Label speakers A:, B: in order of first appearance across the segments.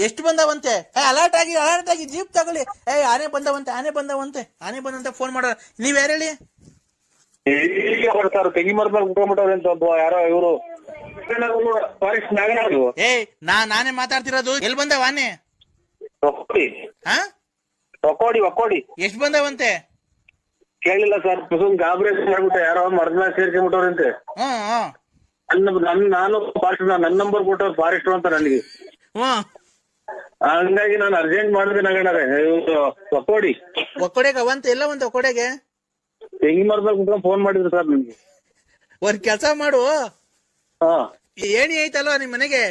A: ಎಷ್ಟು ಬಂದವಂತೆ? ಅಲರ್ಟ್ ಆಗಿ ಜೀಪ್ ತಗೊಳ್ಳಿ. ಆನೆ ಬಂದವಂತೆ ಫೋನ್ ಮಾಡೋರು. ನೀವ್ ಯಾರು ಹೇಳಿ?
B: ಈಗ ಬರ್ತಾರೆ ತೆಗಿ ಮರದಲ್ಲಿ ಕುತ್ಕೊಂಡ್ಬಿಟ್ಟವ್ರೆ ಅಂತ ಒಬ್ಬ ಯಾರೋ ಇವರು ಫಾರೆಸ್ಟ್ ನಾಗರಾಜು.
A: ನಾನೇ ಮಾತಾಡ್ತಿರೋದು. ಎಲ್ಲಿ ಬಂದವ ಆನೆ?
B: ಒಕ್ಕೋಡಿ
A: ಎಷ್ಟು ಬಂದವಂತೆ?
B: ಕೇಳಿಲ್ಲ ಸರ್. ಗಾಬರಿ ಮಾಡ್ಬಿಟ್ಟೆ ಯಾರೋ ಮರದ ಮೇಲೆ ಸೇರ್ಕೊಂಡ್ಬಿಟ್ಟವ್ರಂತೆ. ನಾನು ಫಾರೆಸ್ಟ್ ನನ್ನ ನಂಬರ್ ಕೊಟ್ಟವ್ರು ಫಾರೆಸ್ಟ್ ಅಂತ ನನಗೆ. ಹಂಗಾಗಿ ನಾನು ಅರ್ಜೆಂಟ್ ಮಾಡಿದೆ ನಗಣರೆ
A: ಒಕ್ಕೋಡೆಗೆ ಅವಂತೆ ಎಲ್ಲ ಒಂದು ಒಕ್ಕೋಡೆಗೆ
B: ತೆಂಗಿ ಮರದಲ್ಲಿ ಕುತ್ಕೊಂಡು ಫೋನ್ ಮಾಡಿದ್ರು ಸರ್ ನಿಮ್ಗೆ.
A: ಒಂದ್ ಕೆಲಸ ಮಾಡು, ಏಣಿ ಐತಲ್ವಾ ನಿಮ್ ಮನೆಗೆ?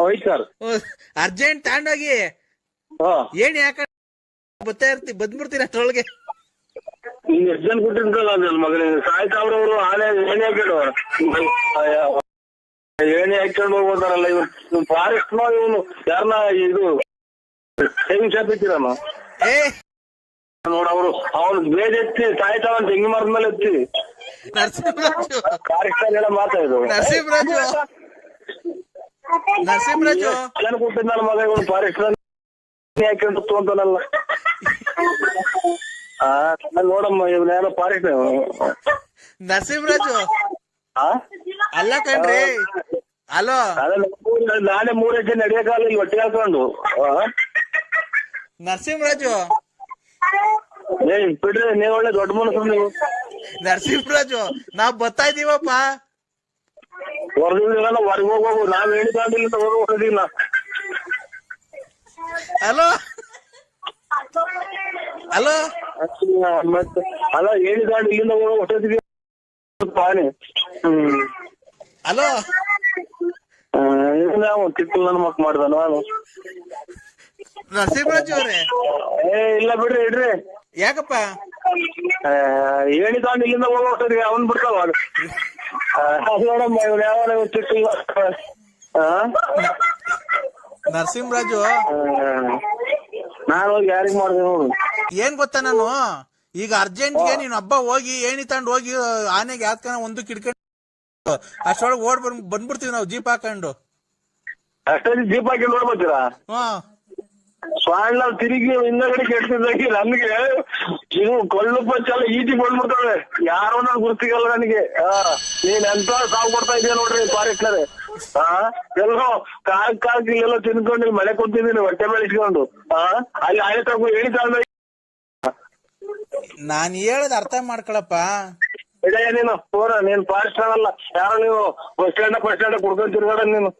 B: ಹೋಯ್ತು ಸರ್.
A: ಅರ್ಜೆಂಟ್ ತಗೊಂಡೋಗಿ ಏಣಿ ಹಾಕ ಬಂದ್ಬಿಡ್ತೀನಿ ಅಷ್ಟ್ರೊಳಗೆ.
B: ಈಗ ಎಷ್ಟು ಜನ ಕೊಟ್ಟಿರ್ತಾರ ನನ್ನ ಮಗನಿಗೆ ಸಾಯ್ತಾವ್ರವ್ರು. ಆನೆ ಏಣಿ ಹಾಕಿಡು ಏಣಿ ಹಾಕೊಂಡು ಹೋಗ್ಬೋದಾರಲ್ಲ ಇವ್ರು ಫಾರೆಸ್ಟ್ ನೋ ಇವನು ಯಾರನ್ನ ಇದು ತೆಂಗಿನ ಶಾಪ್ ಇಟ್ಟಿರನು ನೋಡ. ಅವ್ರು ಬೇಜ ಎತ್ತಿ ಸಾಯ್ತಾವ ತೆಂಗಿ ಮರದ ಮೇಲೆ ಎತ್ತಿ ಫಾರೆಸ್ಟ್ ಎಲ್ಲ ಮಾತಾಡಿದ್ರು.
A: ನರಸಿಂಹರಾಜು
B: ಜನ ಕೊಟ್ಟಿದ್ ನನ್ನ ಮಗ ಇವನು ಫಾರೆಸ್ಟ್ ಹಾಕೊಂಡು ಅಂತಾನಲ್ಲ. ನೋಡಮ್ಮ ಇವ್ನ ಯಾರೋ ಫಾರೆಸ್ಟ್
A: ನರಸಿಂಹರಾಜು ಅಲ್ಲ ಕಣ್ರಿ. ಅಲೋ,
B: ನಾನೇ 3 ಹೆಜ್ಜೆ ನಡೆಯಕಾಲ ಇಲ್ಲಿ ಹೊಟ್ಟೆ ಹಾಕೊಂಡು.
A: ನರಸಿಂಹರಾಜು
B: ಬಿಡ್ರಿ, ನೀವ್ ಒಳ್ಳೆ ದೊಡ್ಡ ಮನಸ್ಸು ನೀವು.
A: ನರಸಿಂಹರಾಜು ನಾವ್ ಬರ್ತಾ ಇದೀವಪ್ಪ.
B: ಹೊರದಿಲ್ಲ ಹೊರಗೆ ಹೋಗ್ಬೇಕು. ನಾವ್ ಹೇಳಿಲ್ಲ ಹೊರದಿಲ್ಲ.
A: ಹಲೋ ಹಲೋ
B: ಮತ್ತೆ ಅಲ್ಲ ಹೇಳಿದಾಂಡು ಇಲ್ಲಿಂದ ಹೋಗೋ ಹೊಟ್ಟೆ ಪಾನೆ.
A: ಹಲೋ
B: ನಾವು ಕಿತ್ತು ನನ್ನ ಮಕ್ ಮಾಡ್ದ ನಾನು.
A: ನರಸಿಂಹರಾಜು ಅವ್ರೆ
B: ಇಲ್ಲ ಬಿಡ್ರಿ ಇಡ್ರಿ.
A: ಯಾಕಪ್ಪ?
B: ಹೇಳಿದಾಂಡು ಇಲ್ಲಿಂದ ಹೋಗೋ ಹೊಟ್ಟೆ ಅವನ್ ಬಿಡ್ತಾವ ನೋಡಮ್ಮ ಇವ್ರು ಯಾವ ಚಿಟ್ಟಿಲ್ಲ.
A: ನರಸಿಂಹರಾಜು
B: ನಾನು ಹೋಗಿ ಯಾರಿಗ್ ಮಾಡ್ದೆ ನೋಡು.
A: ಏನ್ ಗೊತ್ತಾ, ನಾನು ಈಗ ಅರ್ಜೆಂಟ್ಗೆ ನೀನ್ ಹಬ್ಬ ಹೋಗಿ ಏಣಿ ತಗೊಂಡು ಹೋಗಿ ಆನೆಗೆ ಯಾತ್ಕನ ಒಂದು ಕಿಡ್ಕೊಂಡು ಅಷ್ಟೊಳಗೆ ಬಂದ್ಬಿಡ್ತೀವಿ ನಾವು ಜೀಪ್ ಹಾಕೊಂಡು.
B: ಅಷ್ಟೇ ಜೀಪ್ ಹಾಕಿ ನೋಡ್ಬೋತೀರಾ? ಸ್ವಾಣ ತಿರುಗಿ ಹಿಂದಗಡೆ ಕೆಡ್ತಿದ್ದಾಗಿ ನನ್ಗೆ ಇವು ಕೊಳ್ಳು ಪಚ್ಚೆಲ್ಲ ಈಟಿ ಬಂದ್ಬಿಡ್ತವೆ. ಯಾರೋ ನನ್ ಗುರ್ತಿಗಲ್ಲ ನನಗೆ. ನೀನ್ ಎಂತ ಸಾವು ಕೊಡ್ತಾ ಇದೀಯ ನೋಡ್ರಿ ಫಾರೆಸ್ಟ್ನರೆ. ಎಲ್ಲೋ ಕಾಲ್ ಇಲ್ಲೆಲ್ಲ ತಿನ್ಕೊಂಡು ಮಳೆ ಕೊಡ್ತಿದ್ದೀನಿ ಹೊಟ್ಟೆ ಬೆಳೆಸ್ಕೊಂಡು. ಅಲ್ಲಿ ಆನೆ ತಗೋ ಹೇಳಿ ತಗೊಂಡ.
A: ನಾನ್ ಹೇಳದ್ ಅರ್ಥ ಮಾಡ್ಕೊಳಪ್ಪ.
B: ನೀನು ನೀನ್ ಫಾರೆಸ್ಟ್ ಅಲ್ಲ ಯಾರೋ ನೀವು ಬಸ್ ಸ್ಟ್ಯಾಂಡ್ ಕುಡ್ಕೊಂಡ್ ತಿರ್ಗಾಡ ನೀನು.